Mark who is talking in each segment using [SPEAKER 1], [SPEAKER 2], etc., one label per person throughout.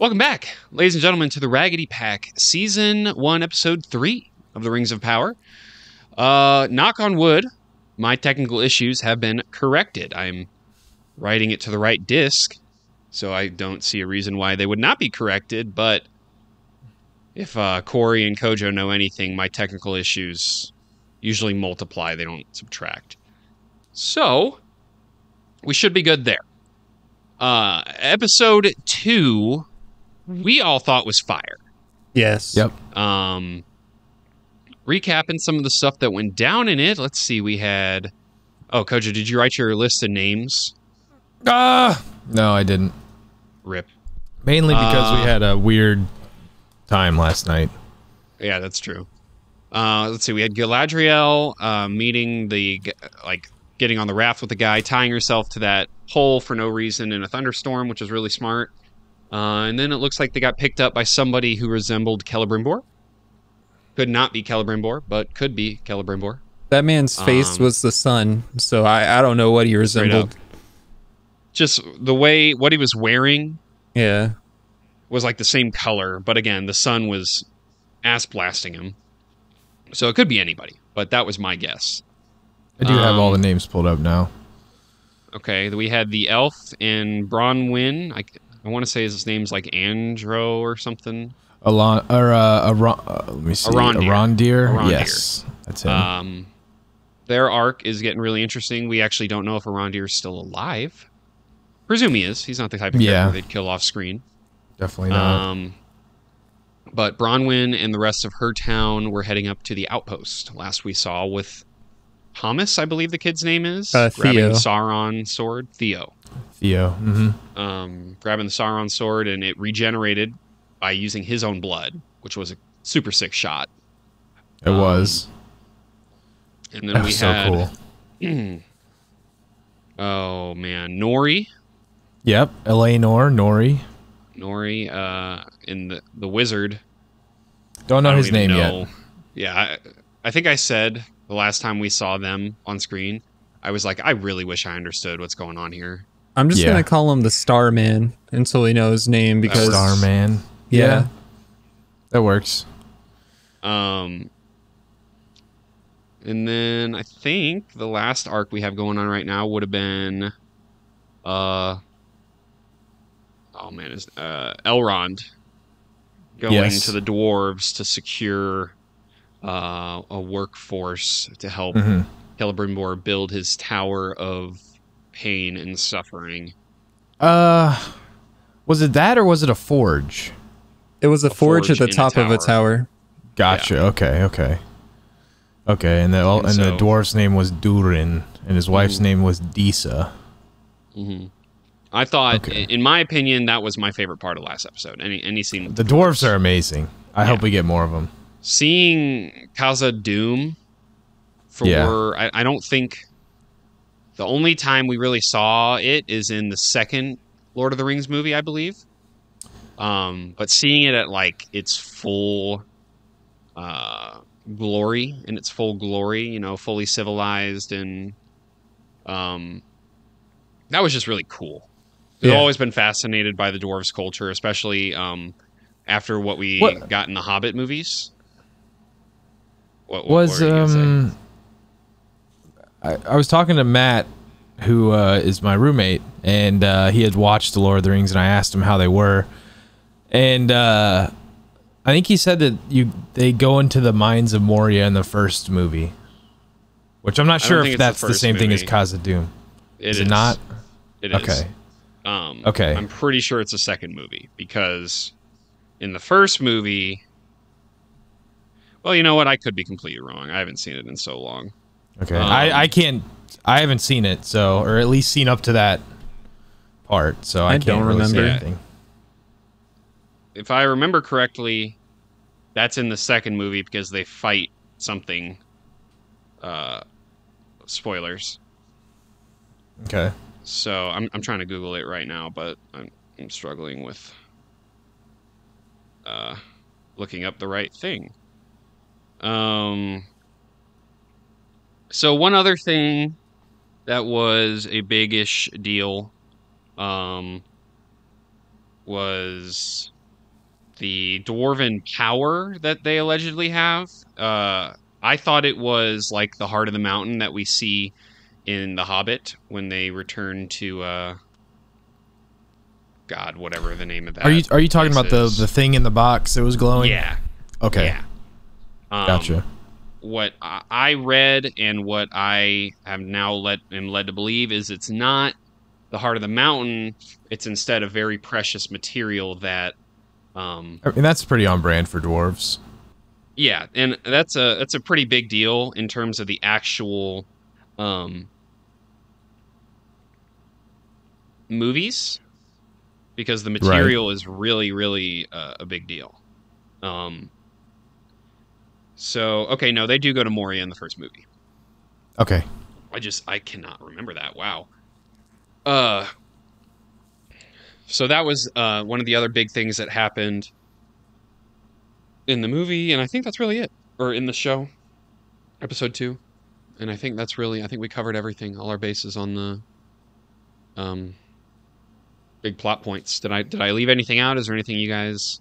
[SPEAKER 1] Welcome back, ladies and gentlemen, to the Raggedy Pack, Season 1, Episode 3 of the Rings of Power. Knock on wood, my technical issues have been corrected. I'm writing it to the right disc, so I don't see a reason why they would not be corrected, but if Corey and Kojo know anything, my technical issues usually multiply, they don't subtract. So, we should be good there. Episode 2... we all thought was fire.
[SPEAKER 2] Yes.
[SPEAKER 3] Yep.
[SPEAKER 1] Recapping some of the stuff that went down in it. Let's see. We had... oh, Kojo, did you write your list of names?
[SPEAKER 3] No, I didn't.
[SPEAKER 1] Rip.
[SPEAKER 3] Mainly because we had a weird time last night.
[SPEAKER 1] Yeah, that's true. Let's see. We had Galadriel meeting the... getting on the raft with the guy, tying herself to that pole for no reason in a thunderstorm, which was really smart. And then it looks like they got picked up by somebody who resembled Celebrimbor. Could not be Celebrimbor, but could be Celebrimbor.
[SPEAKER 2] That man's face was the sun, so I don't know what he resembled.
[SPEAKER 1] Just the way, what he was wearing was like the same color, but again, the sun was ass blasting him. So it could be anybody, but that was my guess.
[SPEAKER 3] I do have all the names pulled up now.
[SPEAKER 1] Okay, we had the elf in Bronwyn. I want to say his name's like Andro or something.
[SPEAKER 3] Let me see. Arondir. Yes, that's him.
[SPEAKER 1] Their arc is getting really interesting. We actually don't know if Arondir is still alive. Presume he is. He's not the type of character they'd kill off screen.
[SPEAKER 3] Definitely not.
[SPEAKER 1] But Bronwyn and the rest of her town were heading up to the outpost. Last we saw with Thomas, I believe the kid's name is. Grabbing the Sauron sword. Theo.
[SPEAKER 3] Mm-hmm.
[SPEAKER 1] Grabbing the Sauron sword, and it regenerated by using his own blood, which was a super sick shot.
[SPEAKER 3] It was.
[SPEAKER 1] And then we had... so cool. Oh, man. Nori.
[SPEAKER 3] Yep. Nori.
[SPEAKER 1] Nori, in the wizard.
[SPEAKER 3] Don't know his name yet.
[SPEAKER 1] Yeah, I think I said the last time we saw them on screen, I was like, I really wish I understood what's going on here.
[SPEAKER 2] I'm just going to call him the Starman until we know his name because...
[SPEAKER 3] Starman. Yeah. That works.
[SPEAKER 1] And then I think the last arc we have going on right now would have been... Elrond going to the dwarves to secure a workforce to help Celebrimbor build his tower of pain and suffering.
[SPEAKER 3] Was it that or was it a forge?
[SPEAKER 2] It was a forge at the top of a tower.
[SPEAKER 3] Gotcha. Yeah. Okay, and the dwarf's name was Durin, and his wife's name was Disa.
[SPEAKER 1] Mm-hmm. I thought, in my opinion, that was my favorite part of last episode. Any scene.
[SPEAKER 3] The dwarves are amazing. I hope we get more of them.
[SPEAKER 1] Seeing Khazad-dûm I don't think the only time we really saw it is in the second Lord of the Rings movie, I believe. But seeing it at like its full glory, fully civilized, and that was just really cool. I've always been fascinated by the dwarves' culture, especially after what we got in the Hobbit movies. What were you gonna say?
[SPEAKER 3] I was talking to Matt, who is my roommate, and he had watched The Lord of the Rings, and I asked him how they were. And I think he said that they go into the mines of Moria in the first movie, which I'm not sure if that's the same thing as Khazad-dûm.
[SPEAKER 1] Is
[SPEAKER 3] it not?
[SPEAKER 1] It is.
[SPEAKER 3] Okay.
[SPEAKER 1] Okay. I'm pretty sure it's the second movie, because in the first movie... well, you know what? I could be completely wrong. I haven't seen it in so long.
[SPEAKER 3] Okay. I haven't seen it, or at least seen up to that part, so I can't really say anything.
[SPEAKER 1] If I remember correctly, that's in the second movie because they fight something. Spoilers.
[SPEAKER 3] Okay.
[SPEAKER 1] So I'm trying to Google it right now, but I'm struggling with looking up the right thing. So one other thing that was a big-ish deal was the dwarven power that they allegedly have. I thought it was like the heart of the mountain that we see in The Hobbit when they return to God, whatever the name of that.
[SPEAKER 3] Are you talking about the
[SPEAKER 1] is.
[SPEAKER 3] thing in the box that was glowing?
[SPEAKER 1] Yeah.
[SPEAKER 3] Okay.
[SPEAKER 1] Yeah.
[SPEAKER 3] Gotcha.
[SPEAKER 1] What I read and what I am led to believe is it's not the heart of the mountain. It's instead a very precious material that.
[SPEAKER 3] I mean, that's pretty on brand for dwarves.
[SPEAKER 1] Yeah, and that's a pretty big deal in terms of the actual movies, because the material is really, really a big deal. So, okay, no, they do go to Moria in the first movie.
[SPEAKER 3] Okay.
[SPEAKER 1] I cannot remember that. Wow. So that was one of the other big things that happened in the movie, and I think that's really it. Or in the show, episode 2. And I think we covered everything, all our bases on the big plot points. Did I leave anything out? Is there anything you guys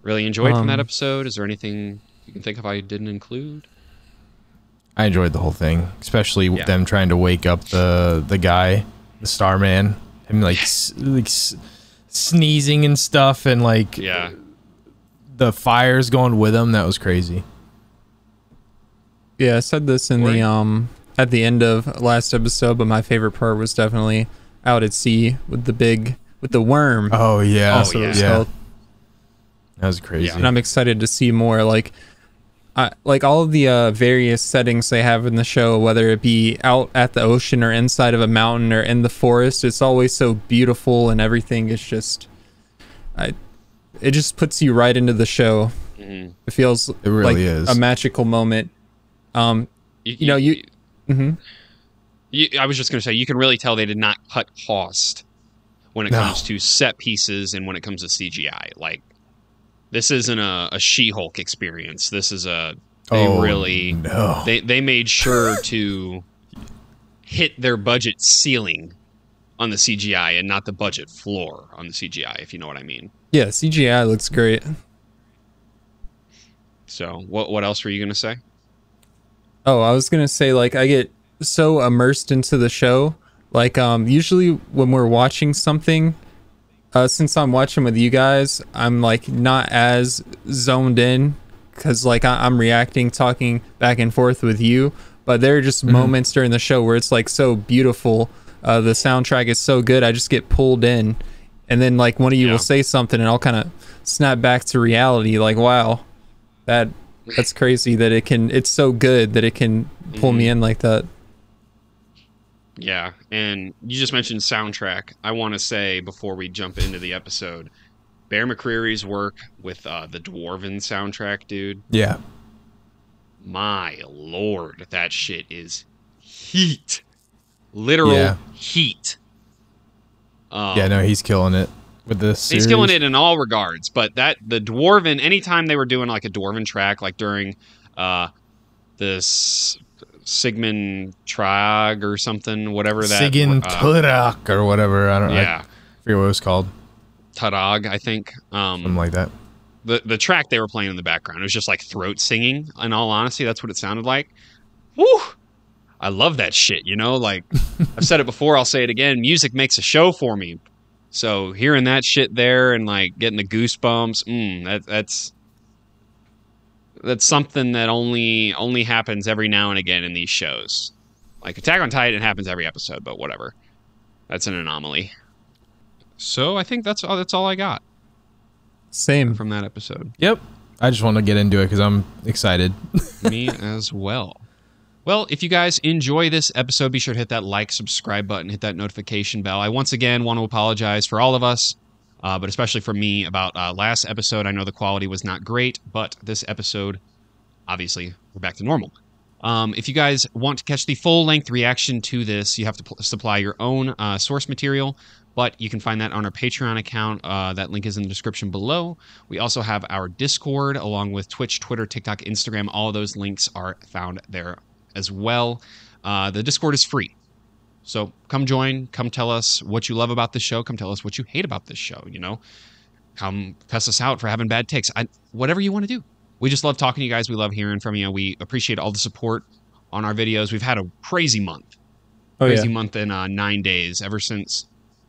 [SPEAKER 1] really enjoyed from that episode? Is there anything you can think of I didn't include?
[SPEAKER 3] I enjoyed the whole thing, especially them trying to wake up the guy, the Starman, him like sneezing and stuff, and like the fires going with him. That was crazy.
[SPEAKER 2] Yeah, I said this in the at the end of last episode, but my favorite part was definitely out at sea with the worm.
[SPEAKER 3] Oh yeah,
[SPEAKER 2] that
[SPEAKER 3] was crazy.
[SPEAKER 2] And I'm excited to see more like all of the various settings they have in the show, whether it be out at the ocean or inside of a mountain or in the forest. It's always so beautiful, and everything is just, it just puts you right into the show. Mm-hmm. It feels
[SPEAKER 3] it really is
[SPEAKER 2] a magical moment. I
[SPEAKER 1] was just going to say, you can really tell they did not cut cost when it comes to set pieces and when it comes to CGI. Like, this isn't a She-Hulk experience. This is they made sure to hit their budget ceiling on the CGI and not the budget floor on the CGI, if you know what I mean.
[SPEAKER 2] Yeah, CGI looks great.
[SPEAKER 1] So, what else were you going to say?
[SPEAKER 2] Oh, I was going to say, like, I get so immersed into the show. Like, usually when we're watching something, since I'm watching with you guys, I'm like not as zoned in because like I'm reacting, talking back and forth with you. But there are just moments during the show where it's like so beautiful. The soundtrack is so good. I just get pulled in, and then like one of you will say something, and I'll kind of snap back to reality. Like, wow, that's crazy that it's so good that it can pull me in like that.
[SPEAKER 1] Yeah, and you just mentioned soundtrack. I want to say, before we jump into the episode, Bear McCreary's work with the Dwarven soundtrack, dude.
[SPEAKER 3] Yeah.
[SPEAKER 1] My lord, that shit is heat. Literal heat.
[SPEAKER 3] He's killing it with this series.
[SPEAKER 1] He's killing it in all regards, but the Dwarven, anytime they were doing like a Dwarven track, like during this Sigmund Trag or something, whatever that
[SPEAKER 3] Sigmund Turak or whatever. I don't know. I forget what it was called.
[SPEAKER 1] Tarag, I think.
[SPEAKER 3] Something like that.
[SPEAKER 1] The track they were playing in the background, it was just like throat singing. In all honesty, that's what it sounded like. Woo! I love that shit, you know? Like, I've said it before, I'll say it again. Music makes a show for me. So hearing that shit there and like getting the goosebumps, that's something that only happens every now and again in these shows. Like Attack on Titan happens every episode, but whatever. That's an anomaly. So I think that's all I got.
[SPEAKER 2] Same
[SPEAKER 1] from that episode.
[SPEAKER 3] Yep. I just want to get into it because I'm excited.
[SPEAKER 1] Me as well. Well, if you guys enjoy this episode, be sure to hit that like, subscribe button, hit that notification bell. I once again want to apologize for all of us, but especially for me about last episode. I know the quality was not great, but this episode, obviously, we're back to normal. If you guys want to catch the full-length reaction to this, you have to supply your own source material, but you can find that on our Patreon account. That link is in the description below. We also have our Discord, along with Twitch, Twitter, TikTok, Instagram. All of those links are found there as well. The Discord is free. So come join. Come tell us what you love about this show. Come tell us what you hate about this show. You know, come cuss us out for having bad takes. Whatever you want to do. We just love talking to you guys. We love hearing from you. We appreciate all the support on our videos. We've had a crazy month. Crazy month in 9 days ever since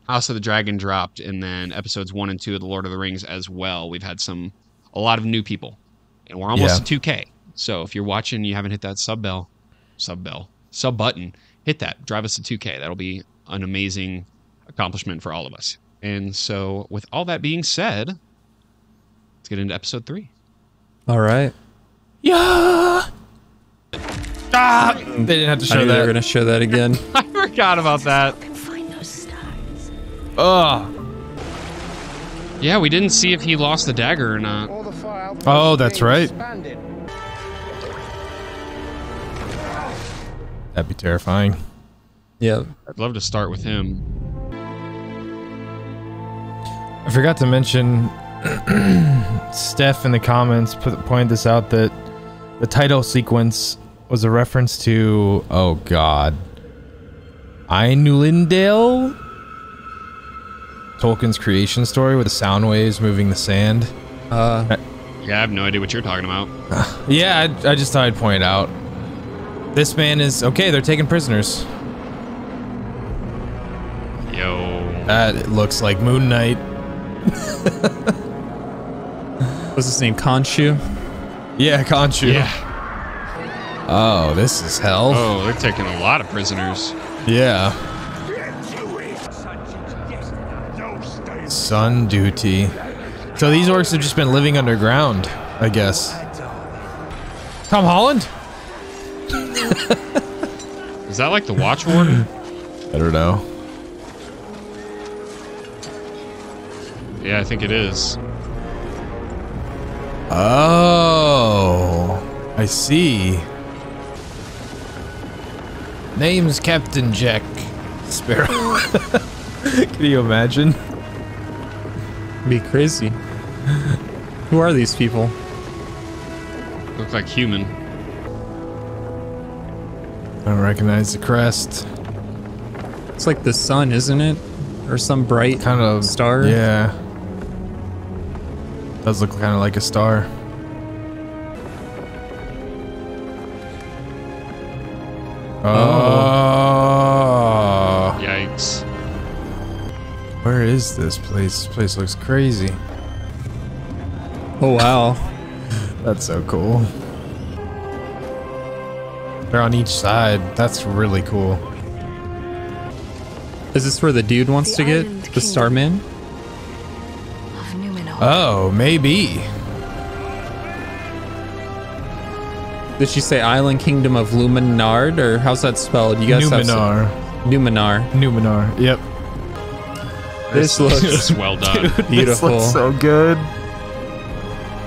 [SPEAKER 1] House of the Dragon dropped, and then episodes 1 and 2 of The Lord of the Rings as well. We've had a lot of new people, and we're almost at 2K. So if you're watching, you haven't hit that sub button, hit that. Drive us to 2K. That'll be an amazing accomplishment for all of us. And so with all that being said, let's get into episode 3.
[SPEAKER 2] All right.
[SPEAKER 3] Yeah. Ah, they didn't have to show that.
[SPEAKER 2] They're gonna show that again.
[SPEAKER 1] I forgot about that.
[SPEAKER 3] Oh.
[SPEAKER 1] Yeah, we didn't see if he lost the dagger or not.
[SPEAKER 3] Oh, that's right. That'd be terrifying.
[SPEAKER 2] Yeah.
[SPEAKER 1] I'd love to start with him.
[SPEAKER 3] I forgot to mention, Steph in the comments pointed this out, that the title sequence was a reference to, oh god, Ainulindale? Tolkien's creation story with the sound waves moving the sand.
[SPEAKER 1] Yeah, I have no idea what you're talking about.
[SPEAKER 3] Yeah, I just thought I'd point it out. This man is, okay, they're taking prisoners.
[SPEAKER 1] Yo.
[SPEAKER 3] That looks like Moon Knight.
[SPEAKER 2] What's his name? Khonshu?
[SPEAKER 3] Yeah, Khonshu.
[SPEAKER 1] Yeah.
[SPEAKER 3] Oh, this is hell.
[SPEAKER 1] Oh, they're taking a lot of prisoners.
[SPEAKER 3] Yeah. Sun duty. So these orcs have just been living underground, I guess. Tom Holland?
[SPEAKER 1] Is that like the Watch Warden?
[SPEAKER 3] I don't know.
[SPEAKER 1] Yeah, I think it is.
[SPEAKER 3] Oh, I see. Name's Captain Jack Sparrow. Can you imagine?
[SPEAKER 2] Be crazy. Who are these people?
[SPEAKER 1] Look like human.
[SPEAKER 3] I don't recognize the crest.
[SPEAKER 2] It's like the sun, isn't it? Or some bright
[SPEAKER 3] Kind of
[SPEAKER 2] star?
[SPEAKER 3] Yeah. Does look kind of like a star. Oh.
[SPEAKER 1] Yikes.
[SPEAKER 3] Where is this place? This place looks crazy.
[SPEAKER 2] Oh, wow.
[SPEAKER 3] That's so cool. They're on each side. That's really cool.
[SPEAKER 2] Is this where the dude wants to get? The Starman?
[SPEAKER 3] Oh, maybe.
[SPEAKER 2] Did she say Island Kingdom of Luminard? Or how's that spelled? You guys
[SPEAKER 3] Numenor.
[SPEAKER 2] have Numenor.
[SPEAKER 3] Numenor. Yep.
[SPEAKER 2] This looks
[SPEAKER 1] just well done.
[SPEAKER 2] beautiful.
[SPEAKER 3] This looks so good.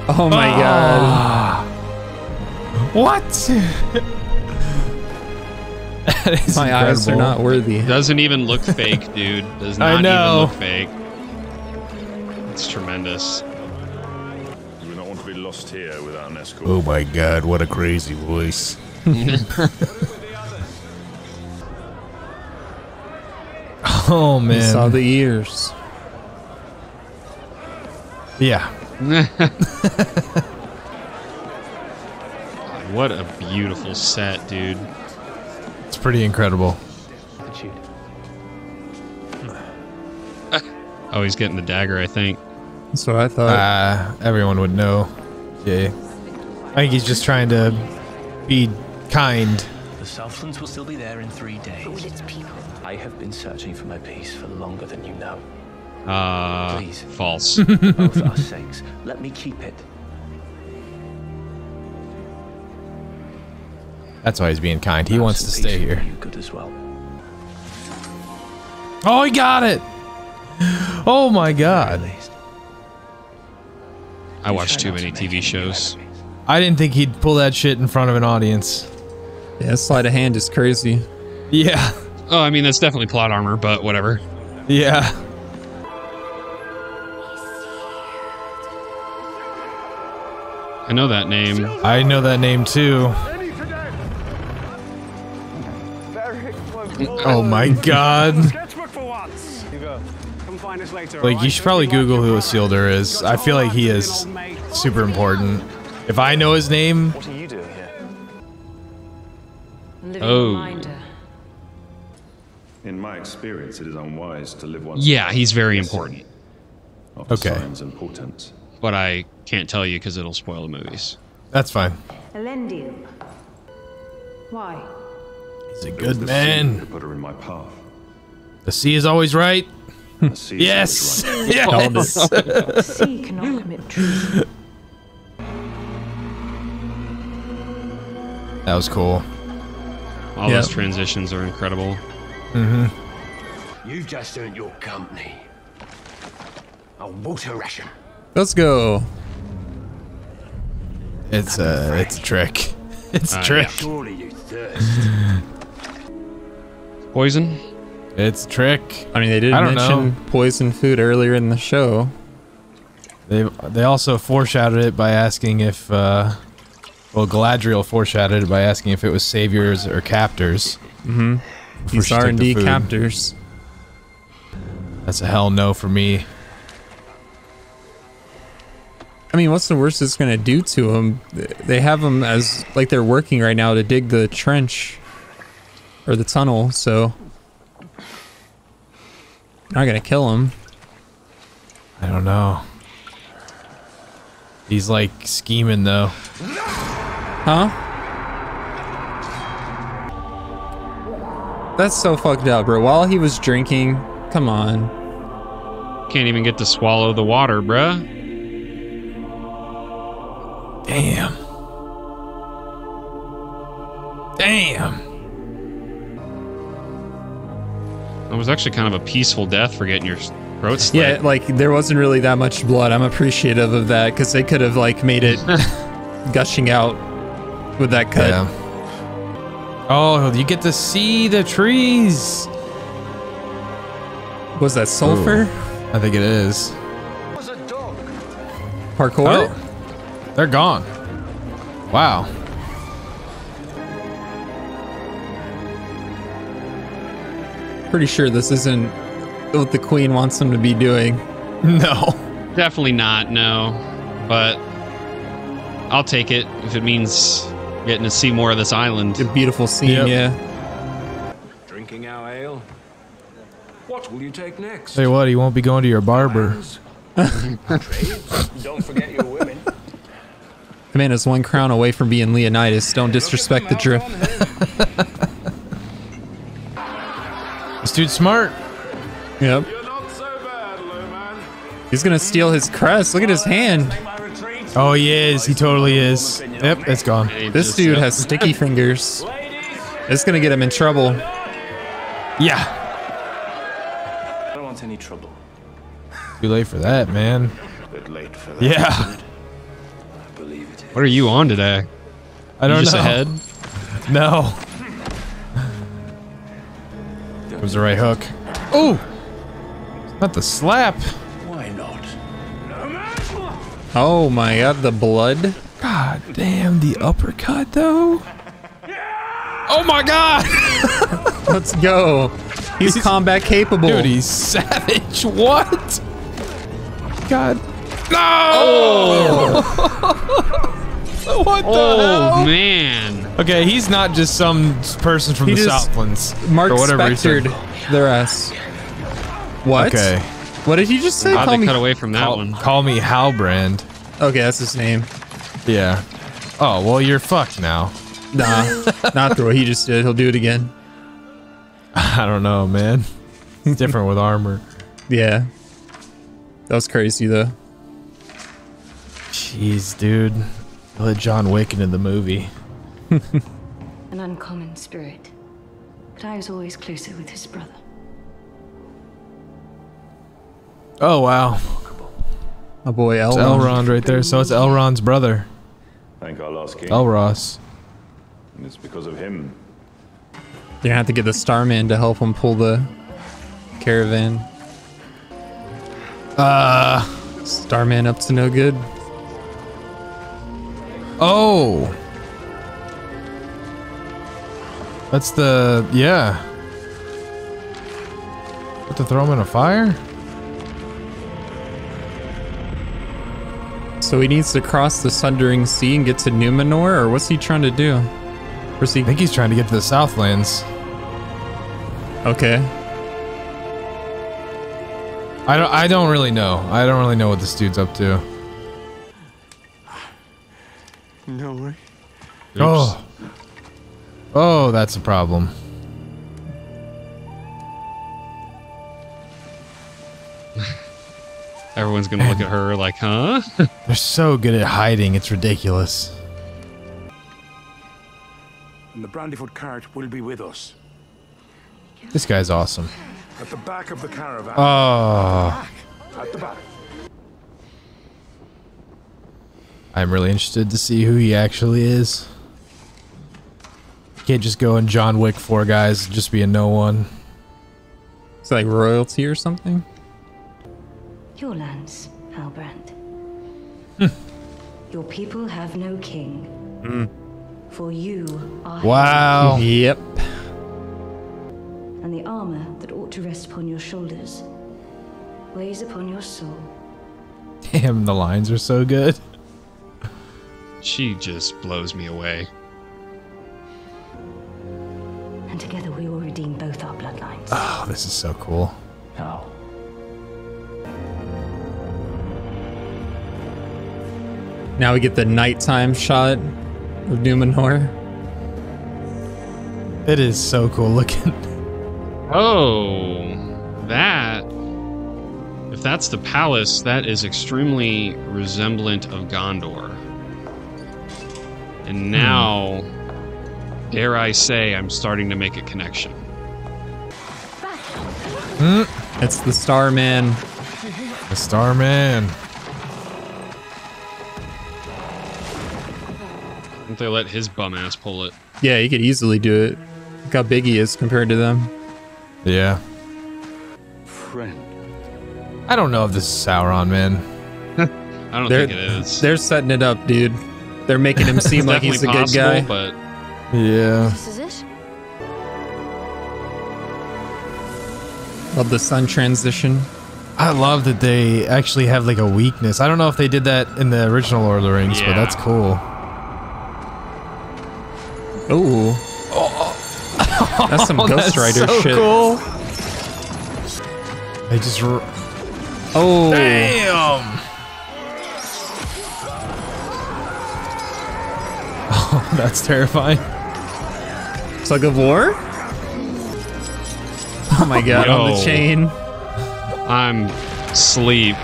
[SPEAKER 2] Oh my god.
[SPEAKER 3] What? That is
[SPEAKER 2] My eyes are
[SPEAKER 3] incredible.
[SPEAKER 2] not worthy.
[SPEAKER 1] Doesn't even look fake, dude. Does not even look fake. It's tremendous.
[SPEAKER 4] You do not want to be lost here without an escort.
[SPEAKER 3] Oh my god, what a crazy voice. Oh
[SPEAKER 2] I
[SPEAKER 3] man.
[SPEAKER 2] saw the ears.
[SPEAKER 3] Yeah.
[SPEAKER 1] What a beautiful set, dude.
[SPEAKER 3] It's pretty incredible.
[SPEAKER 1] Oh, he's getting the dagger, I think.
[SPEAKER 2] That's what I thought.
[SPEAKER 3] Everyone would know. Yeah. I think he's just trying to be kind.
[SPEAKER 5] The Southlands will still be there in 3 days. But with its people, I have been searching for my peace for longer than you know. Please.
[SPEAKER 1] False.
[SPEAKER 5] Both our sakes, let me keep it.
[SPEAKER 3] That's why he's being kind. He wants to stay here.
[SPEAKER 5] You good as well.
[SPEAKER 3] Oh, he got it! Oh my god.
[SPEAKER 1] I watch too many TV shows.
[SPEAKER 3] I didn't think he'd pull that shit in front of an audience.
[SPEAKER 2] Yeah, sleight of hand is crazy.
[SPEAKER 3] Yeah.
[SPEAKER 1] Oh, I mean, that's definitely plot armor, but whatever.
[SPEAKER 3] Yeah.
[SPEAKER 1] I know that name.
[SPEAKER 3] I know that name too. Oh my god.
[SPEAKER 6] Sketchbook for once. You go. Come find us later.
[SPEAKER 3] Like, you should probably Google who Isildur is. I feel like he is super important. If I know his name...
[SPEAKER 5] What are you doing here?
[SPEAKER 1] Oh.
[SPEAKER 4] In my experience, it is unwise to live one's
[SPEAKER 1] Yeah, he's very important.
[SPEAKER 4] of
[SPEAKER 3] Okay.
[SPEAKER 4] signs and portents.
[SPEAKER 1] But I can't tell you because it'll spoil the movies.
[SPEAKER 3] That's fine.
[SPEAKER 7] Elendil. Why?
[SPEAKER 3] He's a
[SPEAKER 4] It was
[SPEAKER 3] good
[SPEAKER 4] the sea
[SPEAKER 3] man.
[SPEAKER 4] who put her in my path.
[SPEAKER 3] The sea is always right.
[SPEAKER 4] The sea is
[SPEAKER 3] Yes!
[SPEAKER 4] always right.
[SPEAKER 3] Yes!
[SPEAKER 7] Sea cannot commit treason.
[SPEAKER 3] That was cool.
[SPEAKER 1] All those transitions are incredible.
[SPEAKER 5] You've just earned your company. A water ration.
[SPEAKER 2] Let's go.
[SPEAKER 3] It's a trick. It's a trick.
[SPEAKER 5] Surely you thirst.
[SPEAKER 1] Poison?
[SPEAKER 3] It's a trick.
[SPEAKER 2] I mean, they did
[SPEAKER 3] I don't
[SPEAKER 2] mention
[SPEAKER 3] know.
[SPEAKER 2] poison food earlier in the show.
[SPEAKER 3] They also foreshadowed it by asking if well, Galadriel foreshadowed it by asking if it was saviors or captors.
[SPEAKER 2] These
[SPEAKER 3] she took the
[SPEAKER 2] R&D
[SPEAKER 3] food.
[SPEAKER 2] captors.
[SPEAKER 3] That's a hell no for me.
[SPEAKER 2] I mean, what's the worst it's gonna do to them? They have them as like they're working right now to dig the trench or the tunnel, so not gonna kill him.
[SPEAKER 3] I don't know. He's like scheming though.
[SPEAKER 2] Huh? That's so fucked up, bro. While he was drinking, come on.
[SPEAKER 1] Can't even get to swallow the water, bruh.
[SPEAKER 3] Damn. Damn.
[SPEAKER 1] It was actually kind of a peaceful death for getting your throat slit.
[SPEAKER 2] Yeah, like there wasn't really that much blood. I'm appreciative of that because they could have like made it gushing out with that cut.
[SPEAKER 3] Yeah. Oh, you get to see the trees.
[SPEAKER 2] Was that sulfur?
[SPEAKER 3] Ooh, I think it is.
[SPEAKER 5] Was a dog.
[SPEAKER 2] Parkour?
[SPEAKER 3] Oh, they're gone. Wow.
[SPEAKER 2] Pretty sure this isn't what the queen wants them to be doing.
[SPEAKER 3] No.
[SPEAKER 1] Definitely not, no. But I'll take it if it means getting to see more of this island.
[SPEAKER 2] A beautiful scene,
[SPEAKER 3] Yep.
[SPEAKER 2] yeah.
[SPEAKER 6] Drinking our ale. What will you take next?
[SPEAKER 3] Tell you what, he won't be going to your barber.
[SPEAKER 5] Trades. Don't forget your women.
[SPEAKER 2] The man is one crown away from being Leonidas. Don't disrespect the drip.
[SPEAKER 3] This dude's smart.
[SPEAKER 2] Yep.
[SPEAKER 6] You're not so bad, low man.
[SPEAKER 2] He's gonna steal his crest. Look at his hand.
[SPEAKER 6] Take my retreat.
[SPEAKER 3] Oh, he is. He totally is. Yep, it's gone.
[SPEAKER 1] And he
[SPEAKER 2] This
[SPEAKER 1] just,
[SPEAKER 2] dude has sticky fingers. It's gonna get him in trouble.
[SPEAKER 3] Yeah.
[SPEAKER 5] I don't want any trouble.
[SPEAKER 3] Too late for that, man.
[SPEAKER 4] A bit late for that.
[SPEAKER 3] Yeah.
[SPEAKER 5] I believe it.
[SPEAKER 1] What are you on today?
[SPEAKER 3] I
[SPEAKER 1] You
[SPEAKER 3] don't
[SPEAKER 1] just
[SPEAKER 3] know.
[SPEAKER 1] ahead?
[SPEAKER 3] No. Was the right hook. Oh! Not the slap.
[SPEAKER 5] Why not?
[SPEAKER 2] Oh my god, the blood.
[SPEAKER 3] God damn, the uppercut though. Oh my god!
[SPEAKER 2] Let's go. He's combat capable.
[SPEAKER 3] Dude, he's savage. What? God. No! What the
[SPEAKER 1] Oh,
[SPEAKER 3] hell?
[SPEAKER 1] man.
[SPEAKER 3] Okay, he's not just some person from
[SPEAKER 2] He
[SPEAKER 3] the
[SPEAKER 2] just
[SPEAKER 3] Southlands.
[SPEAKER 2] Mark
[SPEAKER 3] or whatever he said.
[SPEAKER 2] Spectored their ass. What?
[SPEAKER 3] Okay.
[SPEAKER 2] What did you just say?
[SPEAKER 1] How'd
[SPEAKER 2] Call
[SPEAKER 1] they
[SPEAKER 2] me.
[SPEAKER 1] cut away from that one?
[SPEAKER 3] Call me Halbrand.
[SPEAKER 2] Okay, that's his name.
[SPEAKER 3] Yeah. Oh, well, you're fucked now.
[SPEAKER 2] Nah, not the way he just did. He'll do it again.
[SPEAKER 3] I don't know, man. It's different with armor.
[SPEAKER 2] Yeah. That was crazy though.
[SPEAKER 3] Jeez, dude. You let John Wick into the movie.
[SPEAKER 7] An uncommon spirit. But I was always closer with his brother.
[SPEAKER 3] Oh, wow.
[SPEAKER 2] My boy
[SPEAKER 3] It's
[SPEAKER 2] Elrond.
[SPEAKER 3] Elrond right there. So it's Elrond's brother.
[SPEAKER 4] Thank our last king.
[SPEAKER 3] Elros.
[SPEAKER 4] And it's because of him.
[SPEAKER 2] They're gonna have to get the Starman to help him pull the caravan. Starman up to no good.
[SPEAKER 3] Oh. That's the, yeah. to throw him in a fire?
[SPEAKER 2] So he needs to cross the Sundering Sea and get to Numenor, or what's he trying to do? Where's he?
[SPEAKER 3] I think he's trying to get to the Southlands.
[SPEAKER 2] Okay.
[SPEAKER 3] I don't really know. I don't really know what this dude's up to.
[SPEAKER 8] No way.
[SPEAKER 3] Oh. Oh, that's a problem.
[SPEAKER 1] Everyone's gonna look at her like, huh?
[SPEAKER 3] They're so good at hiding, it's ridiculous.
[SPEAKER 6] And the Brandyfoot cart will be with us.
[SPEAKER 3] This guy's awesome.
[SPEAKER 6] At the back of the caravan.
[SPEAKER 3] Oh.
[SPEAKER 6] At the back.
[SPEAKER 3] I'm really interested to see who he actually is. Can't just go and John Wick 4 guys, just be a no one.
[SPEAKER 2] It's like royalty or something?
[SPEAKER 7] Your lands, Halbrand. Your people have no king. For you are
[SPEAKER 3] Wow.
[SPEAKER 2] Yep.
[SPEAKER 7] and the armor that ought to rest upon your shoulders weighs upon your soul.
[SPEAKER 3] Damn, the lines are so good.
[SPEAKER 1] She just blows me away.
[SPEAKER 7] And together we will redeem both our bloodlines.
[SPEAKER 3] Oh, this is so cool.
[SPEAKER 5] How?
[SPEAKER 2] Now we get the nighttime shot of Numenor.
[SPEAKER 3] It is so cool looking.
[SPEAKER 1] Oh, that. If that's the palace, that is extremely resemblant of Gondor. And now, dare I say, I'm starting to make a connection.
[SPEAKER 2] It's the Starman.
[SPEAKER 3] The Starman.
[SPEAKER 1] Don't they let his bum ass pull it?
[SPEAKER 2] Yeah, he could easily do it. Look how big he is compared to them.
[SPEAKER 3] Yeah.
[SPEAKER 8] Friend.
[SPEAKER 3] I don't know if this is Sauron, man.
[SPEAKER 1] I don't think it is.
[SPEAKER 2] They're setting it up, dude. They're making him seem like he's a good guy.
[SPEAKER 1] But
[SPEAKER 3] Yeah.
[SPEAKER 7] This is it?
[SPEAKER 2] Love the sun transition.
[SPEAKER 3] I love that they actually have like a weakness. I don't know if they did that in the original Lord of the Rings, but that's cool.
[SPEAKER 2] Ooh. That's some Ghost Rider
[SPEAKER 3] so
[SPEAKER 2] shit.
[SPEAKER 3] Cool. They just.
[SPEAKER 2] Oh.
[SPEAKER 3] Damn! Oh, that's terrifying.
[SPEAKER 2] Tug of War? Oh my god, on the
[SPEAKER 1] Yo.
[SPEAKER 2] chain.
[SPEAKER 1] I'm sleep.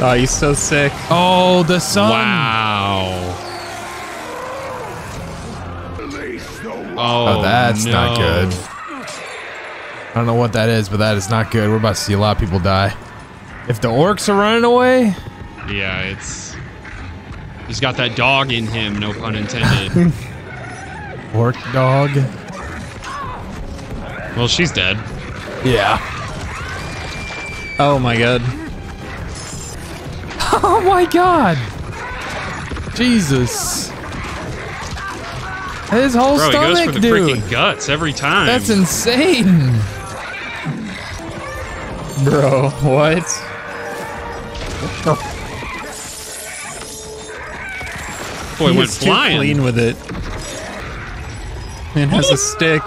[SPEAKER 2] Oh, he's so sick.
[SPEAKER 3] Oh, the sun.
[SPEAKER 1] Wow.
[SPEAKER 3] Oh, that's
[SPEAKER 1] no.
[SPEAKER 3] not good. I don't know what that is, but that is not good. We're about to see a lot of people die. If the orcs are running away?
[SPEAKER 1] Yeah, it's... He's got that dog in him, no pun intended.
[SPEAKER 3] Orc dog?
[SPEAKER 1] Well, she's dead.
[SPEAKER 3] Yeah.
[SPEAKER 2] Oh my god.
[SPEAKER 3] Oh my god! Jesus. His whole
[SPEAKER 1] Bro, he goes
[SPEAKER 3] stomach,
[SPEAKER 1] for the
[SPEAKER 3] dude.
[SPEAKER 1] freaking guts every time.
[SPEAKER 3] That's insane.
[SPEAKER 2] Bro, what?
[SPEAKER 1] Boy,
[SPEAKER 2] He
[SPEAKER 1] went
[SPEAKER 2] is too
[SPEAKER 1] flying.
[SPEAKER 2] clean with it. Man has a stick.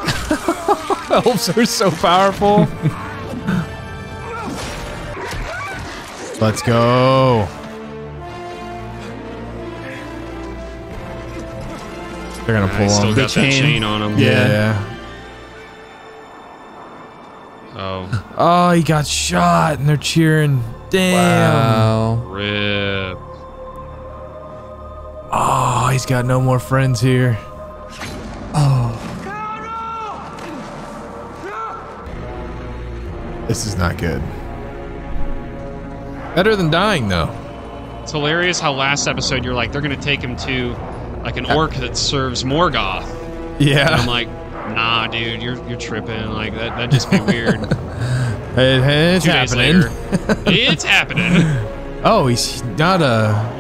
[SPEAKER 3] Elves are so powerful. Let's go. They're gonna pull
[SPEAKER 1] Still
[SPEAKER 3] him.
[SPEAKER 1] got that chain on him.
[SPEAKER 3] Yeah.
[SPEAKER 1] Oh,
[SPEAKER 3] Oh, he got shot and they're cheering. Damn.
[SPEAKER 2] Wow.
[SPEAKER 1] rip.
[SPEAKER 3] Oh, he's got no more friends here. Oh. This is not good. Better than dying, though.
[SPEAKER 1] It's hilarious how last episode you're like, they're going to take him to like an orc that serves Morgoth. And I'm
[SPEAKER 3] Yeah.
[SPEAKER 1] like, nah, dude, you're tripping. Like, that'd just be weird.
[SPEAKER 3] It's
[SPEAKER 1] 2 days
[SPEAKER 3] happening.
[SPEAKER 1] later, it's happening.
[SPEAKER 3] Oh, he's not a...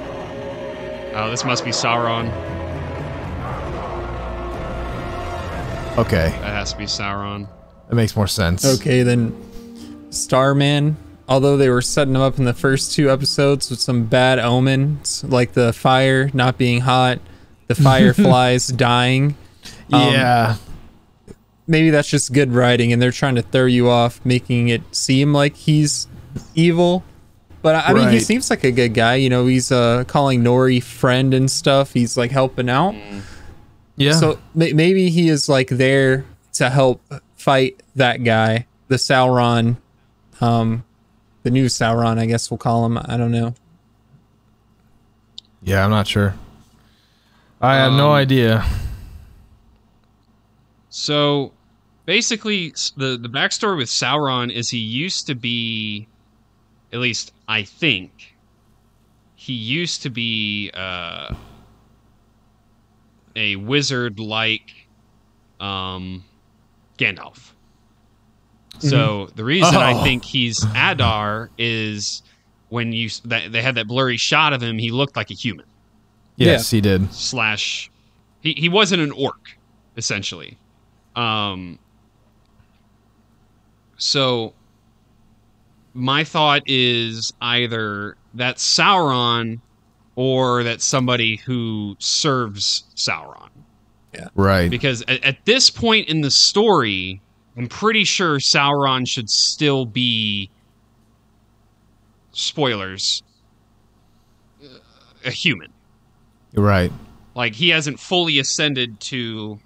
[SPEAKER 1] Oh, this must be Sauron.
[SPEAKER 3] Okay,
[SPEAKER 1] That has to be Sauron.
[SPEAKER 3] that makes more sense.
[SPEAKER 2] Okay, then Starman, although they were setting him up in the first 2 episodes with some bad omens, like the fire not being hot, the fireflies dying.
[SPEAKER 3] Yeah.
[SPEAKER 2] Maybe that's just good writing, and they're trying to throw you off, making it seem like he's evil. But I mean, he seems like a good guy. You know, he's calling Nori friend and stuff. He's like helping out.
[SPEAKER 3] Yeah.
[SPEAKER 2] So maybe he is like there to help fight that guy, the Sauron, the new Sauron, I guess we'll call him. I don't know.
[SPEAKER 3] Yeah, I'm not sure. I have no idea.
[SPEAKER 1] So basically, the backstory with Sauron is he used to be, at least I think, he used to be a wizard like Gandalf. So the reason I think he's Adar is when they had that blurry shot of him, he looked like a human.
[SPEAKER 3] Yes, he did.
[SPEAKER 1] / he wasn't an orc, essentially. So my thought is either that's Sauron or that's somebody who serves Sauron.
[SPEAKER 2] Yeah.
[SPEAKER 3] Right.
[SPEAKER 1] Because at this point in the story, I'm pretty sure Sauron should still be, spoilers, a human.
[SPEAKER 3] Right.
[SPEAKER 1] Like, he hasn't fully ascended to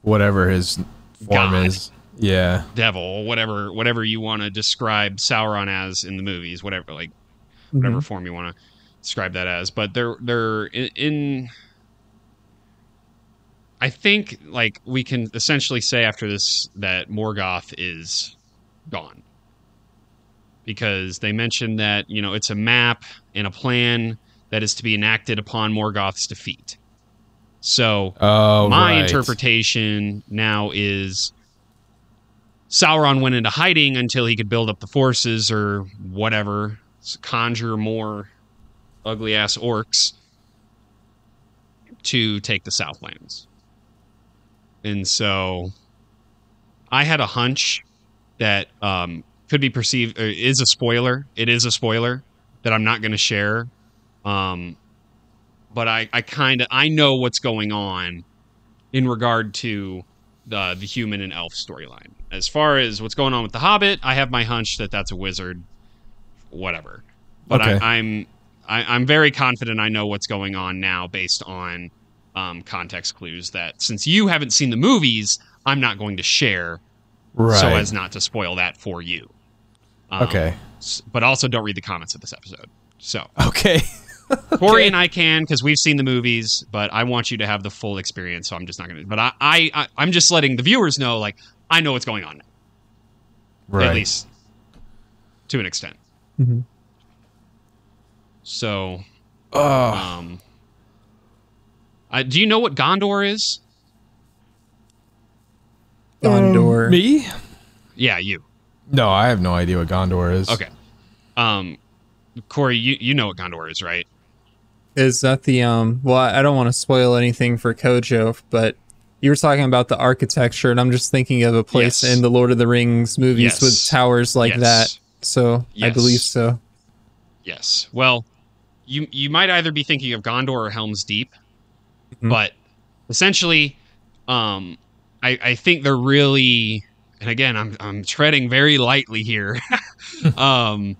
[SPEAKER 3] Whatever his form
[SPEAKER 1] God.
[SPEAKER 3] is. Yeah.
[SPEAKER 1] devil, whatever you want to describe Sauron as in the movies, whatever form you want to describe that as. But they're in I think, like, we can essentially say after this that Morgoth is gone. Because they mentioned that, you know, it's a map and a plan that is to be enacted upon Morgoth's defeat. So my interpretation now is Sauron went into hiding until he could build up the forces or whatever, conjure more ugly-ass orcs to take the Southlands. And so I had a hunch that could be perceived, is a spoiler. It is a spoiler that I'm not going to share. But I know what's going on in regard to the human and elf storyline. As far as what's going on with the Hobbit, I have my hunch that that's a wizard, whatever. But
[SPEAKER 3] Okay.
[SPEAKER 1] I'm very confident I know what's going on now based on context clues that, since you haven't seen the movies, I'm not going to share, so as not to spoil that for you.
[SPEAKER 3] Okay.
[SPEAKER 1] But also don't read the comments of this episode. So
[SPEAKER 3] Okay.
[SPEAKER 1] Corey and I can, because we've seen the movies, but I want you to have the full experience, so I'm just not going to. But I'm just letting the viewers know, like, I know what's going on now.
[SPEAKER 3] Right.
[SPEAKER 1] At least to an extent.
[SPEAKER 2] Mm-hmm.
[SPEAKER 1] So, do you know what Gondor is?
[SPEAKER 2] Gondor.
[SPEAKER 3] Me?
[SPEAKER 1] Yeah, you.
[SPEAKER 3] No, I have no idea what Gondor is.
[SPEAKER 1] Okay. Corey, you know what Gondor is, right?
[SPEAKER 2] Is that the well, I don't want to spoil anything for Kojo, but you were talking about the architecture, and I'm just thinking of a place in the Lord of the Rings movies with towers like that. So I believe so.
[SPEAKER 1] Yes. Well, you might either be thinking of Gondor or Helm's Deep, but essentially, I think they're really, and again, I'm treading very lightly here, but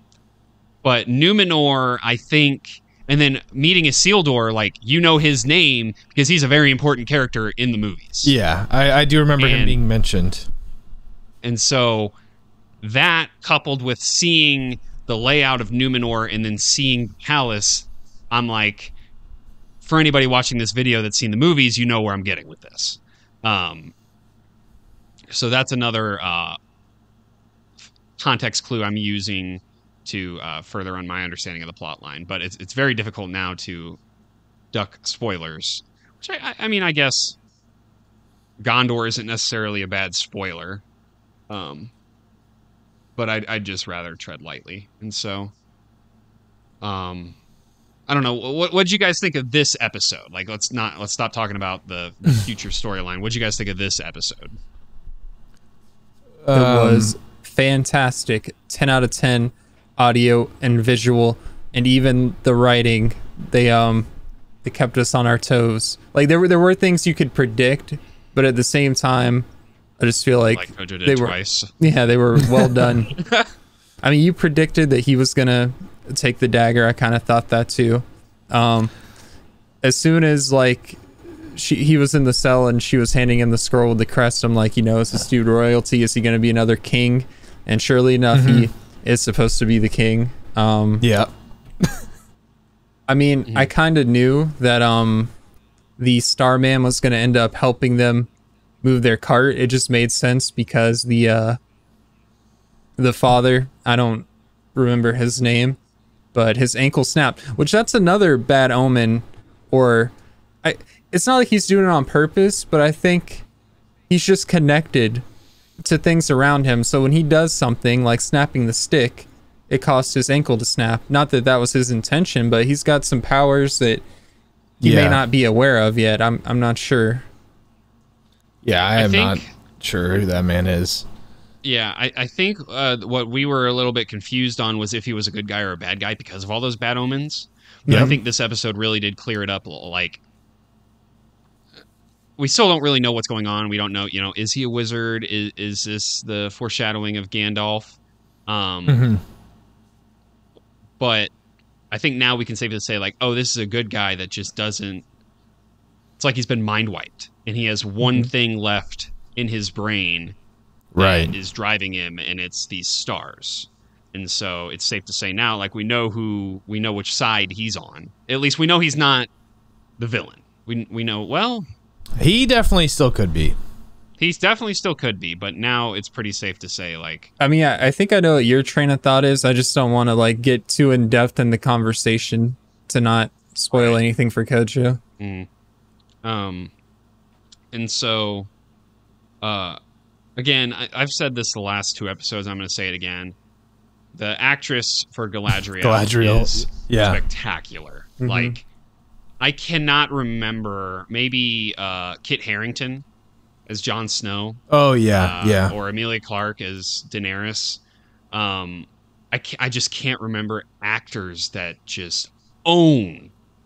[SPEAKER 1] Numenor, I think. And then meeting Isildur, like, you know his name because he's a very important character in the movies.
[SPEAKER 3] Yeah, I do remember him being mentioned.
[SPEAKER 1] And so that, coupled with seeing the layout of Numenor and then seeing Palace, I'm like, for anybody watching this video that's seen the movies, you know where I'm getting with this. So that's another context clue I'm using to further on my understanding of the plot line. But it's very difficult now to duck spoilers. Which, I mean, I guess Gondor isn't necessarily a bad spoiler. But I'd just rather tread lightly. And so, I don't know. What'd you guys think of this episode? Like, let's stop talking about the future storyline. What'd you guys think of this episode?
[SPEAKER 2] It was fantastic. 10 out of 10 audio and visual, and even the writing. They kept us on our toes. Like there were things you could predict, but at the same time, I just feel like
[SPEAKER 1] Kojo did
[SPEAKER 2] they were
[SPEAKER 1] twice.
[SPEAKER 2] Yeah, they were well done. I mean, you predicted that he was gonna take the dagger. I kind of thought that too. As soon as like he was in the cell and she was handing him the scroll with the crest, I'm like, is this dude royalty? Is he gonna be another king? And surely enough, he is supposed to be the king.
[SPEAKER 3] Yeah.
[SPEAKER 2] I mean, I kind of knew that the Starman was going to end up helping them move their cart. It just made sense because the father, I don't remember his name, but his ankle snapped, which that's another bad omen. Or it's not like he's doing it on purpose, but I think he's just connected to things around him. So when he does something like snapping the stick, it caused his ankle to snap. Not that that was his intention, but he's got some powers that he may not be aware of yet. I'm not sure.
[SPEAKER 3] Yeah, I am not sure who that man is.
[SPEAKER 1] Yeah, I think what we were a little bit confused on was if he was a good guy or a bad guy because of all those bad omens. But I think this episode really did clear it up. Like, we still don't really know what's going on. We don't know, is he a wizard? Is this the foreshadowing of Gandalf? But I think now we can safely say, like, oh, this is a good guy that just doesn't... It's like he's been mind wiped, and he has one thing left in his brain that is driving him, and it's these stars. And so it's safe to say now, like, we know which side he's on. At least we know he's not the villain. We know, well...
[SPEAKER 3] He definitely still could be.
[SPEAKER 1] He's definitely still could be, but now it's pretty safe to say, like...
[SPEAKER 2] I mean, I think I know what your train of thought is. I just don't want to, like, get too in-depth in the conversation to not spoil anything for Kojo.
[SPEAKER 1] And so, again, I've said this the last 2 episodes. I'm going to say it again. The actress for Galadriel is spectacular. Like, I cannot remember, maybe Kit Harington as Jon Snow.
[SPEAKER 3] Oh, yeah.
[SPEAKER 1] Or Emilia Clarke as Daenerys. I just can't remember actors that just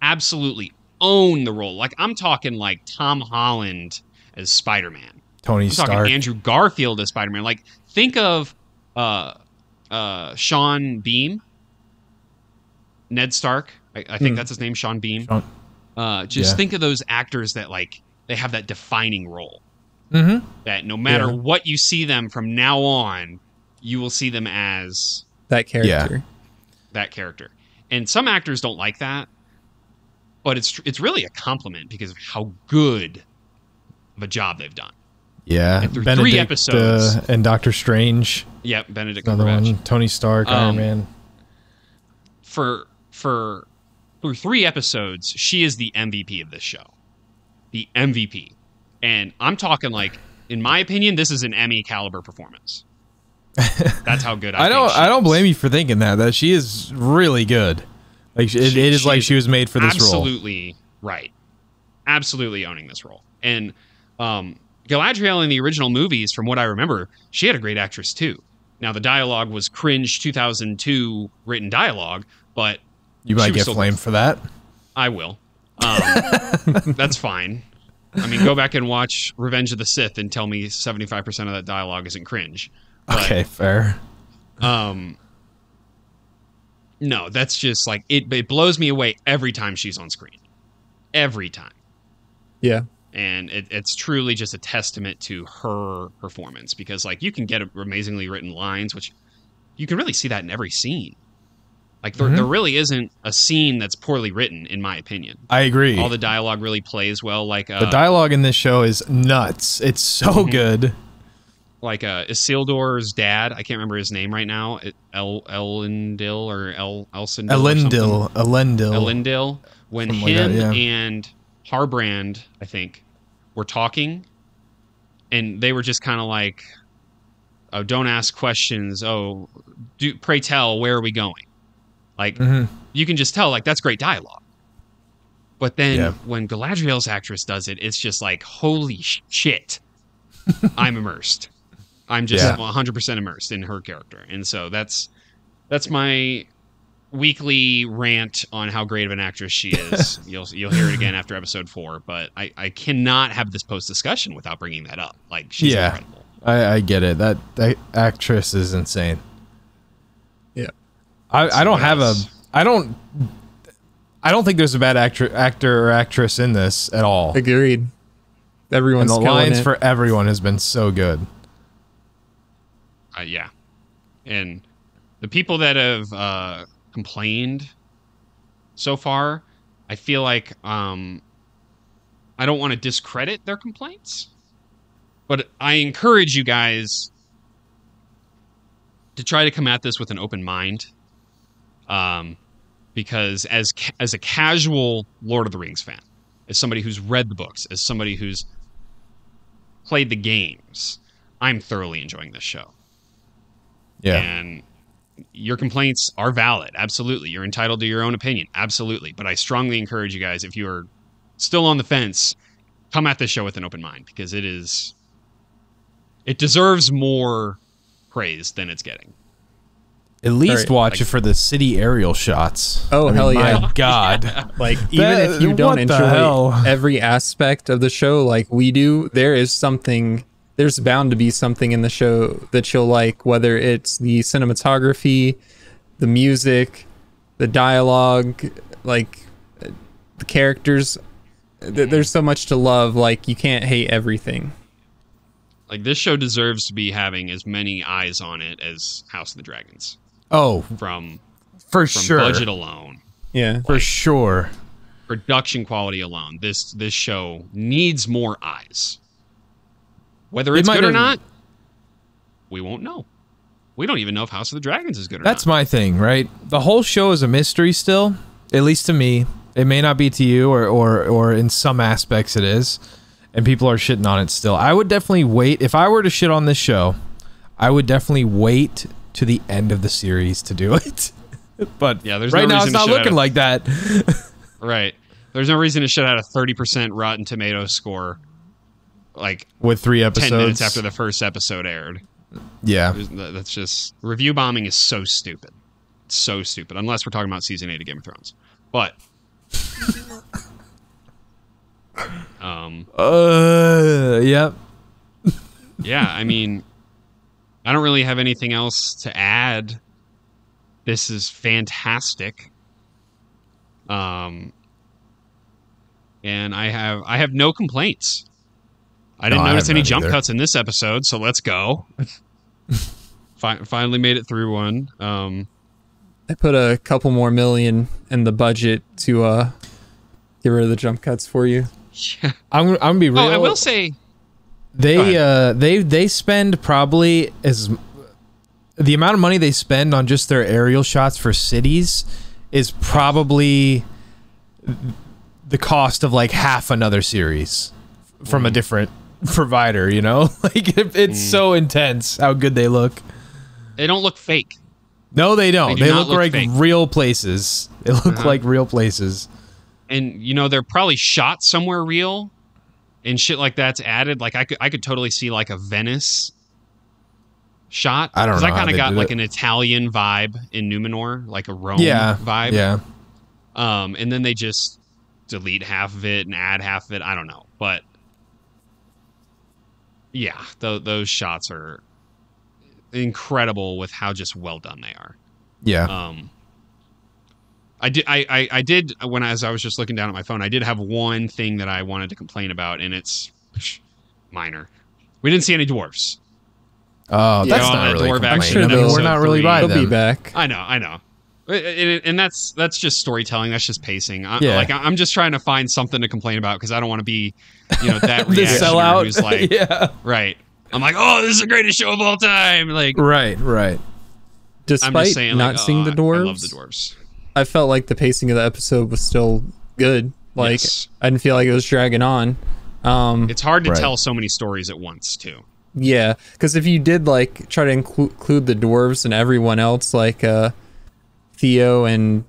[SPEAKER 1] absolutely own the role. Like, I'm talking like Tom Holland as Spider-Man.
[SPEAKER 3] Tony Stark.
[SPEAKER 1] Talking Andrew Garfield as Spider-Man. Like, think of Sean Beam. Ned Stark. I think that's his name, Sean Beam. Think of those actors that, like, they have that defining role. That no matter what you see them from now on, you will see them as
[SPEAKER 2] that character.
[SPEAKER 1] Yeah. That character. And some actors don't like that, but it's really a compliment because of how good of a job they've done.
[SPEAKER 3] Yeah.
[SPEAKER 1] And through
[SPEAKER 3] Benedict,
[SPEAKER 1] 3 episodes.
[SPEAKER 3] And Doctor Strange.
[SPEAKER 1] Yep, Benedict
[SPEAKER 3] Another
[SPEAKER 1] Cumberbatch.
[SPEAKER 3] one. Tony Stark, Iron Man.
[SPEAKER 1] Through 3 episodes, she is the MVP of this show. The MVP. And I'm talking, like, in my opinion, this is an Emmy caliber performance. That's how good I
[SPEAKER 3] don't blame you for thinking that she is really good. Like, it is like she was made for this role.
[SPEAKER 1] Absolutely right. Absolutely owning this role. And Galadriel in the original movies, from what I remember, she had a great actress too. Now, the dialogue was cringe 2002 written dialogue, but
[SPEAKER 3] you might get flamed for that.
[SPEAKER 1] I will. That's fine. I mean, go back and watch Revenge of the Sith and tell me 75% of that dialogue isn't cringe. But,
[SPEAKER 3] okay, fair.
[SPEAKER 1] No, that's just like it blows me away every time she's on screen. Every time.
[SPEAKER 2] Yeah.
[SPEAKER 1] And it's truly just a testament to her performance because, like, you can get amazingly written lines, which you can really see that in every scene. Like, there really isn't a scene that's poorly written, in my opinion.
[SPEAKER 3] I agree.
[SPEAKER 1] All the dialogue really plays well. Like
[SPEAKER 3] the dialogue in this show is nuts. It's so good.
[SPEAKER 1] Like Isildur's dad, I can't remember his name right now. Elendil or Elsendil. Elendil. When
[SPEAKER 3] Something
[SPEAKER 1] him
[SPEAKER 3] like that,
[SPEAKER 1] and Harbrand, I think, were talking, and they were just kind of like, "Oh, don't ask questions. Oh, pray tell, where are we going?" Like, you can just tell, like, that's great dialogue. But then when Galadriel's actress does it, it's just like, holy shit, I'm immersed. I'm just 100% immersed in her character. And so that's my weekly rant on how great of an actress she is. You'll hear it again after episode 4, but I cannot have this post discussion without bringing that up. Like, she's incredible.
[SPEAKER 3] I get it. That actress is insane.
[SPEAKER 2] Yeah.
[SPEAKER 3] I don't think there's a bad actor or actress in this at all.
[SPEAKER 2] Agreed. Everyone's
[SPEAKER 3] and the lines for everyone has been so good.
[SPEAKER 1] Yeah. And the people that have complained so far, I feel like I don't want to discredit their complaints, but I encourage you guys to try to come at this with an open mind, because as a casual Lord of the Rings fan, as somebody who's read the books, as somebody who's played the games, I'm thoroughly enjoying this show.
[SPEAKER 3] Yeah.
[SPEAKER 1] And your complaints are valid. Absolutely. You're entitled to your own opinion. Absolutely. But I strongly encourage you guys, if you're still on the fence, come at this show with an open mind, because it deserves more praise than it's getting.
[SPEAKER 3] At least watch it for the city aerial shots.
[SPEAKER 2] Oh, hell yeah.
[SPEAKER 3] My God.
[SPEAKER 2] Like, even if you don't enjoy every aspect of the show like we do, there's bound to be something in the show that you'll like, whether it's the cinematography, the music, the dialogue, like the characters. There's so much to love. Like, you can't hate everything.
[SPEAKER 1] Like, this show deserves to be having as many eyes on it as House of the Dragons.
[SPEAKER 3] Oh,
[SPEAKER 1] from
[SPEAKER 3] sure.
[SPEAKER 1] Budget alone.
[SPEAKER 2] Yeah,
[SPEAKER 3] for sure.
[SPEAKER 1] Production quality alone. This show needs more eyes. Whether it's good or not, we won't know. We don't even know if House of the Dragons is good or not.
[SPEAKER 3] That's my thing, right? The whole show is a mystery still, at least to me. It may not be to you, or in some aspects it is, and people are shitting on it still. I would definitely wait. If I were to shit on this show, I would definitely wait to the end of the series to do it. But
[SPEAKER 1] yeah, there's
[SPEAKER 3] right
[SPEAKER 1] no
[SPEAKER 3] now it's not looking like that.
[SPEAKER 1] Right. There's no reason to shut out a 30% Rotten Tomatoes score, like,
[SPEAKER 3] with 3 episodes
[SPEAKER 1] 10 minutes after the first episode aired.
[SPEAKER 3] Yeah.
[SPEAKER 1] That's just, review bombing is so stupid. It's so stupid. Unless we're talking about season 8 of Game of Thrones. But
[SPEAKER 3] yep.
[SPEAKER 1] Yeah, I mean, I don't really have anything else to add. This is fantastic. And I have no complaints. I didn't notice any jump cuts in this episode, so let's go. Finally made it through one.
[SPEAKER 2] I put a couple more million in the budget to get rid of the jump cuts for you.
[SPEAKER 1] Yeah.
[SPEAKER 3] I'm gonna be real.
[SPEAKER 1] Oh, I will say
[SPEAKER 3] they spend probably the amount of money they spend on just their aerial shots for cities is probably the cost of like half another series from a different provider, you know? Like, it's so intense how good they look.
[SPEAKER 1] They don't look fake.
[SPEAKER 3] No, they don't.
[SPEAKER 1] They
[SPEAKER 3] They look like
[SPEAKER 1] fake.
[SPEAKER 3] real places. They look like real places.
[SPEAKER 1] And, you know, they're probably shot somewhere real and shit like that's added. Like, I could totally see like a Venice shot.
[SPEAKER 3] I don't know.
[SPEAKER 1] Because I kind of got like
[SPEAKER 3] it.
[SPEAKER 1] an Italian vibe in Numenor, like a Rome vibe.
[SPEAKER 3] Yeah.
[SPEAKER 1] And then they just delete half of it and add half of it. I don't know. But yeah, those shots are incredible with how just well done they are.
[SPEAKER 3] Yeah.
[SPEAKER 1] I did as I was just looking down at my phone, I did have one thing that I wanted to complain about, and it's minor. We didn't see any dwarves.
[SPEAKER 3] Oh, that's not really
[SPEAKER 1] dwarf action.
[SPEAKER 2] Sure
[SPEAKER 3] we're not really by
[SPEAKER 2] They'll
[SPEAKER 3] them.
[SPEAKER 2] be back.
[SPEAKER 1] I know. And that's just storytelling. That's just pacing.
[SPEAKER 3] Yeah.
[SPEAKER 1] I'm just trying to find something to complain about because I don't want to be, that
[SPEAKER 3] The
[SPEAKER 1] reactioner
[SPEAKER 3] sellout.
[SPEAKER 1] who's like,
[SPEAKER 3] Yeah.
[SPEAKER 1] right. I'm like, oh, this is the greatest show of all time. Like,
[SPEAKER 3] Right.
[SPEAKER 1] I'm
[SPEAKER 2] Despite
[SPEAKER 1] just saying,
[SPEAKER 2] not
[SPEAKER 1] like,
[SPEAKER 2] seeing the dwarves,
[SPEAKER 1] I love the dwarves.
[SPEAKER 2] I felt like the pacing of the episode was still good. Like,
[SPEAKER 1] Yes.
[SPEAKER 2] I didn't feel like it was dragging on.
[SPEAKER 1] It's hard to
[SPEAKER 3] Right.
[SPEAKER 1] tell so many stories at once too.
[SPEAKER 2] Yeah, because if you did like try to include the dwarves and everyone else, like Theo and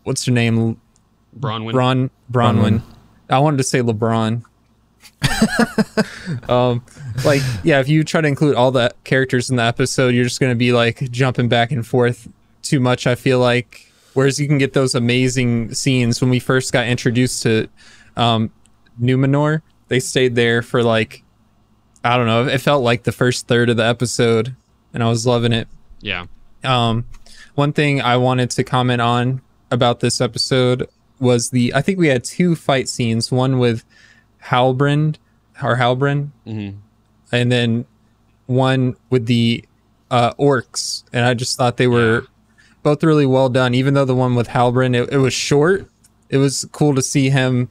[SPEAKER 2] what's her name,
[SPEAKER 1] Bronwyn.
[SPEAKER 2] Bronwyn. I wanted to say LeBron. Like, yeah, if you try to include all the characters in the episode, you're just going to be like jumping back and forth too much, I feel like. Whereas you can get those amazing scenes. When we first got introduced to Numenor, they stayed there for like, I don't know, it felt like the first third of the episode, and I was loving it.
[SPEAKER 1] Yeah.
[SPEAKER 2] One thing I wanted to comment on about this episode was I think we had 2 fight scenes, one with Halbrand,
[SPEAKER 1] Mm-hmm.
[SPEAKER 2] and then one with the orcs, and I just thought they were both really well done. Even though the one with Halbrand, it was short, it was cool to see him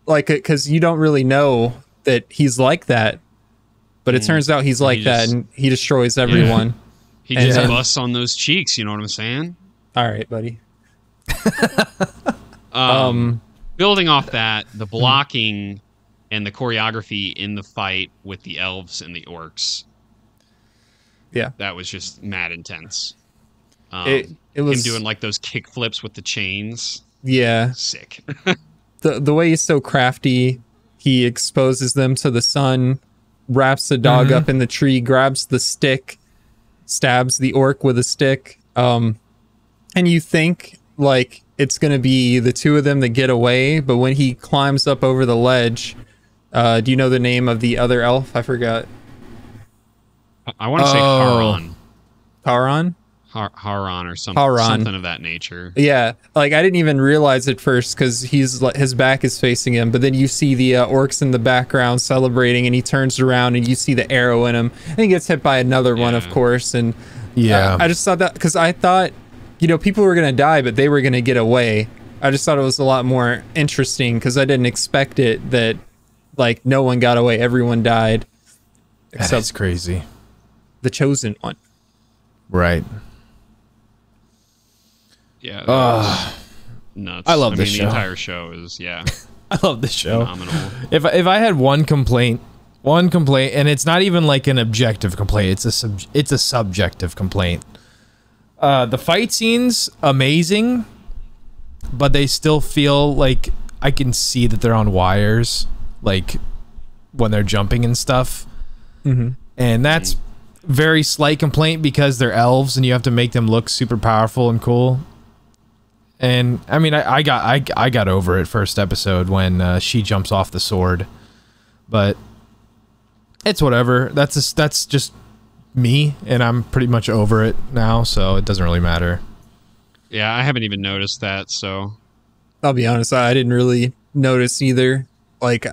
[SPEAKER 2] like it, because you don't really know that he's like that, but it turns out he's like that, and he destroys everyone.
[SPEAKER 1] He just busts on those cheeks, you know what I'm saying?
[SPEAKER 2] All right, buddy.
[SPEAKER 1] Building off that, the blocking and the choreography in the fight with the elves and the orcs, that was just mad intense.
[SPEAKER 2] It was
[SPEAKER 1] him doing like those kick flips with the chains.
[SPEAKER 2] Yeah,
[SPEAKER 1] sick.
[SPEAKER 2] the way he's so crafty, he exposes them to the sun, wraps the dog up in the tree, grabs the stick, stabs the orc with a stick, and you think like it's gonna be the 2 of them that get away, but when he climbs up over the ledge, do you know the name of the other elf? I forgot.
[SPEAKER 1] I want to say Haran.
[SPEAKER 2] Haran?
[SPEAKER 1] Haran or something, something of that nature.
[SPEAKER 2] Yeah, like I didn't even realize at first because he's like, his back is facing him, but then you see the orcs in the background celebrating, and he turns around and you see the arrow in him, and he gets hit by another one, of course. And I just thought that, because I thought, you know, people were gonna die, but they were gonna get away. I just thought it was a lot more interesting because I didn't expect it that like no one got away, everyone died.
[SPEAKER 3] That's crazy.
[SPEAKER 2] The chosen one.
[SPEAKER 3] Right.
[SPEAKER 1] Yeah. Nuts.
[SPEAKER 3] I love this show.
[SPEAKER 1] The entire show is
[SPEAKER 3] I love this show.
[SPEAKER 1] Phenomenal.
[SPEAKER 3] If I had one complaint, and it's not even like an objective complaint, it's a subjective complaint. The fight scenes amazing, but they still feel like I can see that they're on wires, like when they're jumping and stuff. And that's very slight complaint because they're elves and you have to make them look super powerful and cool. And I mean, I got over it first episode when she jumps off the sword, but it's whatever. That's just me, and I'm pretty much over it now, so it doesn't really matter.
[SPEAKER 1] Yeah, I haven't even noticed that, so
[SPEAKER 2] I'll be honest, I didn't really notice either. Like,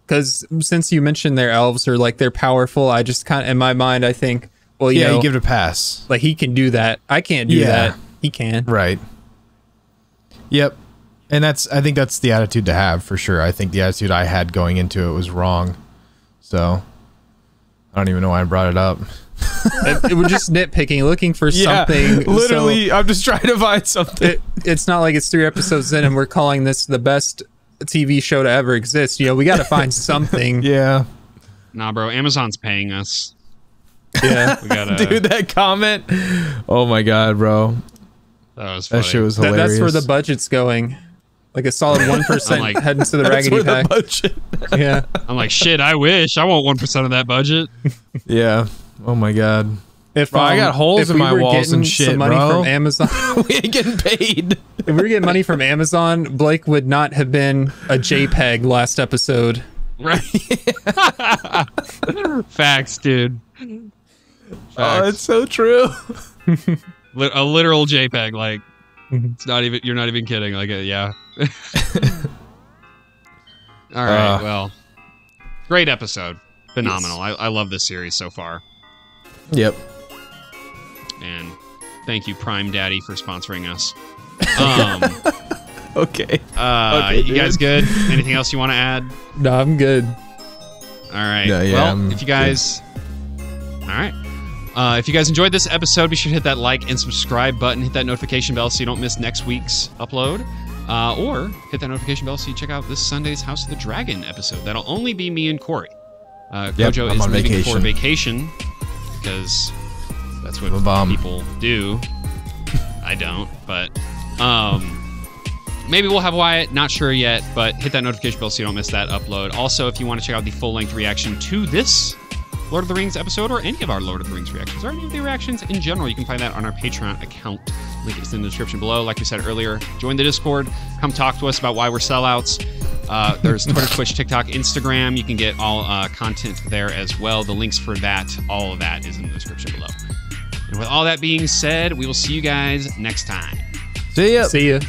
[SPEAKER 2] because since you mentioned they're elves or like they're powerful, I just kind of, in my mind, I think, well, you know,
[SPEAKER 3] you give it a pass.
[SPEAKER 2] Like he can do that. I can't do that. He can.
[SPEAKER 3] Right. Yep. And I think that's the attitude to have for sure. I think the attitude I had going into it was wrong. So I don't even know why I brought it up.
[SPEAKER 2] It was just nitpicking, looking for something.
[SPEAKER 3] Literally, I'm just trying to find something.
[SPEAKER 2] It's not like it's 3 episodes in and we're calling this the best TV show to ever exist. You know, we got to find something.
[SPEAKER 3] Yeah.
[SPEAKER 1] Nah, bro. Amazon's paying us.
[SPEAKER 2] Yeah.
[SPEAKER 1] We gotta,
[SPEAKER 3] dude, that comment. Oh my god, bro.
[SPEAKER 1] That was funny.
[SPEAKER 3] That shit was hilarious.
[SPEAKER 2] That's where the budget's going. Like a solid 1%
[SPEAKER 1] like,
[SPEAKER 2] heading to the Raggedy Pack.
[SPEAKER 3] The budget.
[SPEAKER 2] Yeah.
[SPEAKER 1] I'm like, shit, I wish. I want 1% of that budget.
[SPEAKER 3] Yeah. Oh my god.
[SPEAKER 2] If
[SPEAKER 3] bro, I got holes in my walls and shit,
[SPEAKER 2] some money
[SPEAKER 3] bro.
[SPEAKER 2] from Amazon.
[SPEAKER 3] We ain't getting paid.
[SPEAKER 2] If we were getting money from Amazon, Blake would not have been a JPEG last episode.
[SPEAKER 1] Right. Facts, dude. Facts.
[SPEAKER 3] Oh, it's so true.
[SPEAKER 1] A literal JPEG, like it's not even. You're not even kidding. Like, yeah. All right. Well, great episode. Phenomenal. Yes. I love this series so far.
[SPEAKER 3] Yep.
[SPEAKER 1] And thank you, Prime Daddy, for sponsoring us.
[SPEAKER 3] Okay.
[SPEAKER 1] Okay, you guys good? Anything else you want to add?
[SPEAKER 2] No, I'm good.
[SPEAKER 1] All right. Well, if you guys... All right. If you guys enjoyed this episode, be sure to hit that like and subscribe button. Hit that notification bell so you don't miss next week's upload. Or hit that notification bell so you check out this Sunday's House of the Dragon episode. That'll only be me and Corey. Gojo is leaving for vacation because that's what people do. I don't, but maybe we'll have Wyatt. Not sure yet, but hit that notification bell so you don't miss that upload. Also, if you want to check out the full-length reaction to this Lord of the Rings episode or any of our Lord of the Rings reactions or any of the reactions in general, you can find that on our Patreon account. Link is in the description below. Like we said earlier, join the Discord. Come talk to us about why we're sellouts. There's Twitter, Twitch, TikTok, Instagram. You can get all content there as well. The links for that, all of that is in the description below. And with all that being said, we will see you guys next time.
[SPEAKER 3] See ya.
[SPEAKER 2] See ya.